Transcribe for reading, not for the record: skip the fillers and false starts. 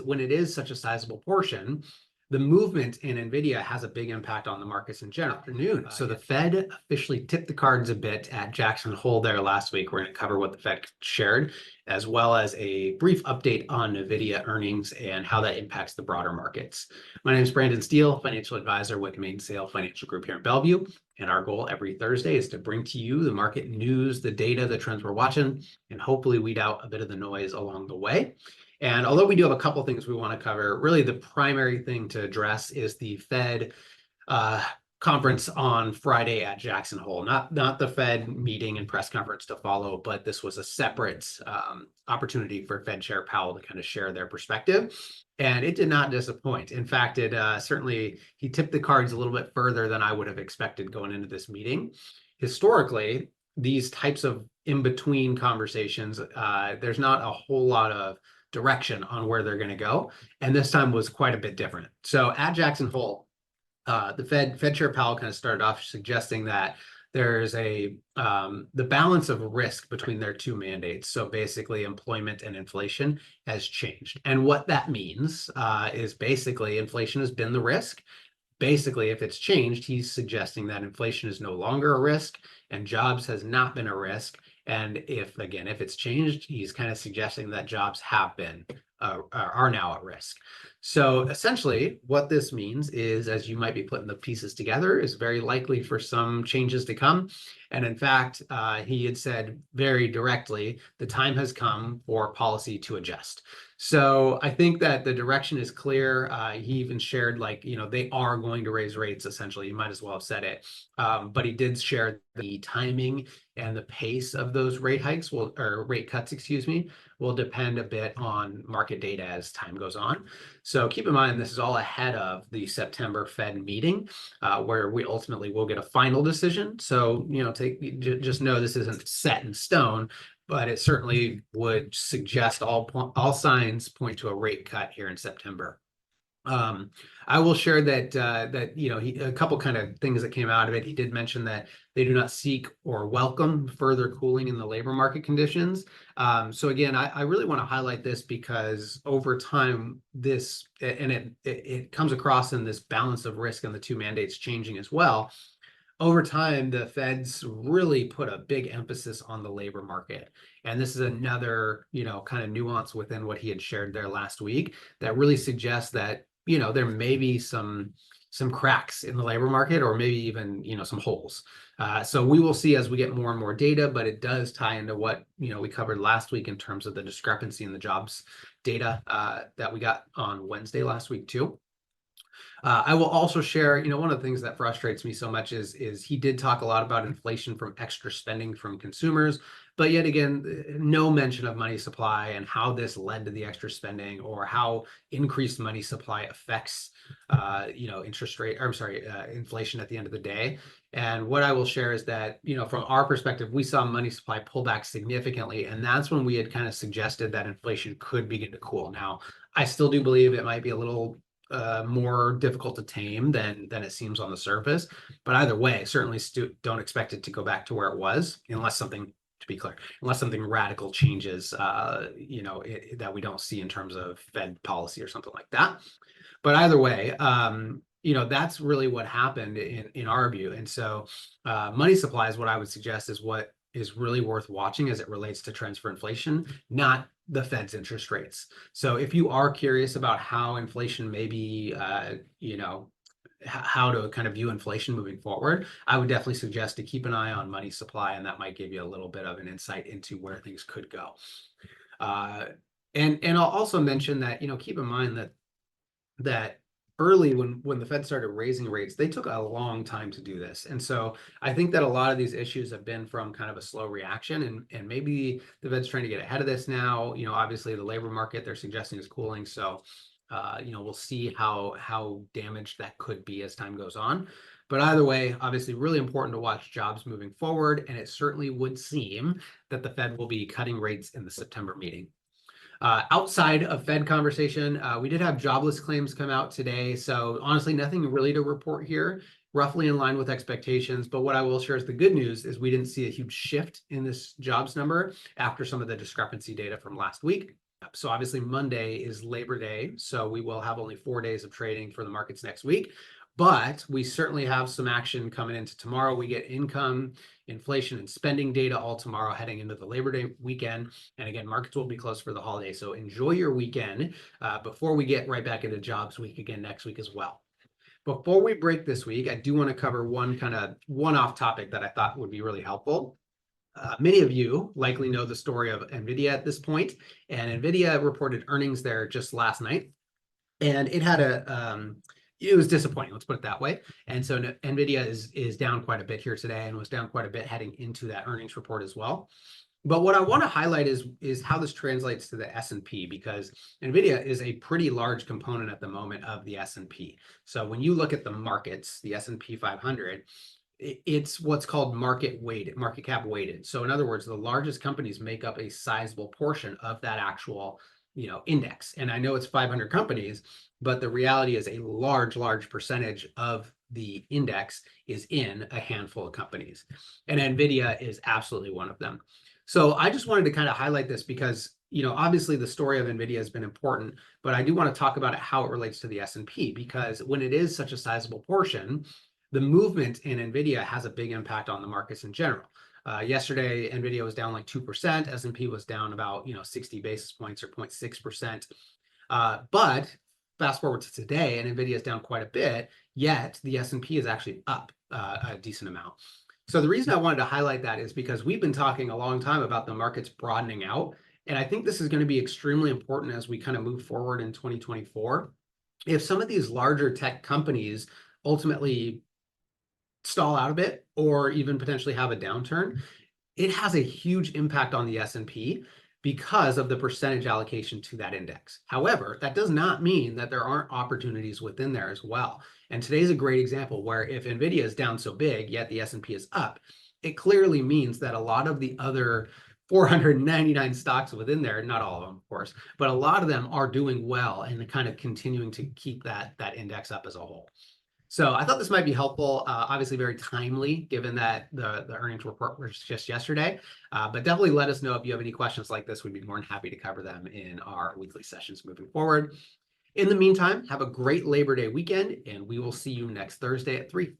when it is such a sizable portion, the movement in NVIDIA has a big impact on the markets in general. Afternoon. So the Fed officially tipped the cards a bit at Jackson Hole there last week. We're going to cover what the Fed shared, as well as a brief update on NVIDIA earnings and how that impacts the broader markets. My name is Brandon Steele, financial advisor with Mainsail Financial Group here in Bellevue. And our goal every Thursday is to bring to you the market news, the data, the trends we're watching, and hopefully weed out a bit of the noise along the way. And although we do have a couple things we want to cover, really the primary thing to address is the Fed conference on Friday at Jackson Hole. Not the Fed meeting and press conference to follow, but this was a separate opportunity for Fed Chair Powell to kind of share their perspective. And it did not disappoint. In fact, it certainly, he tipped the cards a little bit further than I would have expected going into this meeting. Historically, these types of in-between conversations, there's not a whole lot of direction on where they're going to go, and this time was quite a bit different. So at Jackson Hole, the Fed Chair Powell kind of started off suggesting that there's the balance of risk between their two mandates. So basically, employment and inflation has changed, and what that means is basically inflation has been the risk. Basically, if it's changed, he's suggesting that inflation is no longer a risk and jobs has not been a risk. And if it's changed, he's kind of suggesting that jobs have been, are now at risk. So essentially what this means is, as you might be putting the pieces together, is very likely for some changes to come. And in fact, he had said very directly, the time has come for policy to adjust. So I think that the direction is clear. He even shared, they are going to raise rates, essentially. You might as well have said it. But he did share the timing and the pace of those rate hikes rate cuts, will depend a bit on market data as time goes on. So keep in mind, this is all ahead of the September Fed meeting, where we ultimately will get a final decision. So, just know this isn't set in stone, but it certainly would suggest all signs point to a rate cut here in September. I will share that a couple kind of things that came out of it. He did mention that they do not seek or welcome further cooling in the labor market conditions. So again, I really want to highlight this because over time, it comes across in this balance of risk and the two mandates changing as well. Over time, the Fed's really put a big emphasis on the labor market. And this is another, kind of nuance within what he had shared there last week that really suggests that, there may be some cracks in the labor market, or maybe even, some holes. So we will see as we get more and more data, but it does tie into what, we covered last week in terms of the discrepancy in the jobs data that we got on Wednesday last week too. I will also share, one of the things that frustrates me so much is he did talk a lot about inflation from extra spending from consumers, but yet again, no mention of money supply and how this led to the extra spending, or how increased money supply affects, inflation at the end of the day. And what I will share is that, from our perspective, we saw money supply pull back significantly, and that's when we had kind of suggested that inflation could begin to cool. Now, I still do believe it might be a little more difficult to tame than it seems on the surface, but either way, certainly don't expect it to go back to where it was, unless something radical changes, that we don't see in terms of Fed policy or something like that. But either way, that's really what happened in our view. And so money supply is what I would suggest is what is really worth watching as it relates to trends for inflation, not the Fed's interest rates. So if you are curious about how inflation may be, how to kind of view inflation moving forward, I would definitely suggest to keep an eye on money supply, and that might give you a little bit of an insight into where things could go. And I'll also mention that, keep in mind that early when the Fed started raising rates, they took a long time to do this. And so I think that a lot of these issues have been from kind of a slow reaction, and maybe the Fed's trying to get ahead of this now. Obviously the labor market they're suggesting is cooling. So, we'll see how damaged that could be as time goes on. But either way, obviously really important to watch jobs moving forward. And it certainly would seem that the Fed will be cutting rates in the September meeting. Outside of Fed conversation, we did have jobless claims come out today. So honestly, nothing really to report here, roughly in line with expectations. But what I will share is the good news is we didn't see a huge shift in this jobs number after some of the discrepancy data from last week. So obviously Monday is Labor Day, so we will have only 4 days of trading for the markets next week. But we certainly have some action coming into tomorrow. We get income, inflation, and spending data all tomorrow heading into the Labor Day weekend. And again, markets will be closed for the holiday. So enjoy your weekend before we get right back into jobs week again next week as well. Before we break this week, I do want to cover one kind of one-off topic that I thought would be really helpful. Many of you likely know the story of NVIDIA at this point, and NVIDIA reported earnings there just last night, and it had it was disappointing, let's put it that way. And so NVIDIA is down quite a bit here today and was down quite a bit heading into that earnings report as well. But what I want to highlight is how this translates to the S&P, because NVIDIA is a pretty large component at the moment of the S&P. So when you look at the markets, the S&P 500, it's what's called market cap weighted. So in other words, the largest companies make up a sizable portion of that actual, index. And I know it's 500 companies, but the reality is a large percentage of the index is in a handful of companies. And NVIDIA is absolutely one of them. So I just wanted to kind of highlight this because, obviously the story of NVIDIA has been important, but I do want to talk about it, how it relates to the S&P, because when it is such a sizable portion, the movement in NVIDIA has a big impact on the markets in general. Yesterday, NVIDIA was down like 2%. S&P was down about 60 basis points or 0.6%. But fast forward to today, and NVIDIA is down quite a bit, yet the S&P is actually up a decent amount. So the reason I wanted to highlight that is because we've been talking a long time about the markets broadening out. And I think this is going to be extremely important as we kind of move forward in 2024. If some of these larger tech companies ultimately stall out a bit or even potentially have a downturn, it has a huge impact on the S&P because of the percentage allocation to that index. However, that does not mean that there aren't opportunities within there as well. And today's a great example where if NVIDIA is down so big, yet the S&P is up, it clearly means that a lot of the other 499 stocks within there, not all of them, of course, but a lot of them are doing well and kind of continuing to keep that index up as a whole. So I thought this might be helpful, obviously very timely, given that the earnings report was just yesterday. But definitely let us know if you have any questions like this. We'd be more than happy to cover them in our weekly sessions moving forward. In the meantime, have a great Labor Day weekend, and we will see you next Thursday at 3.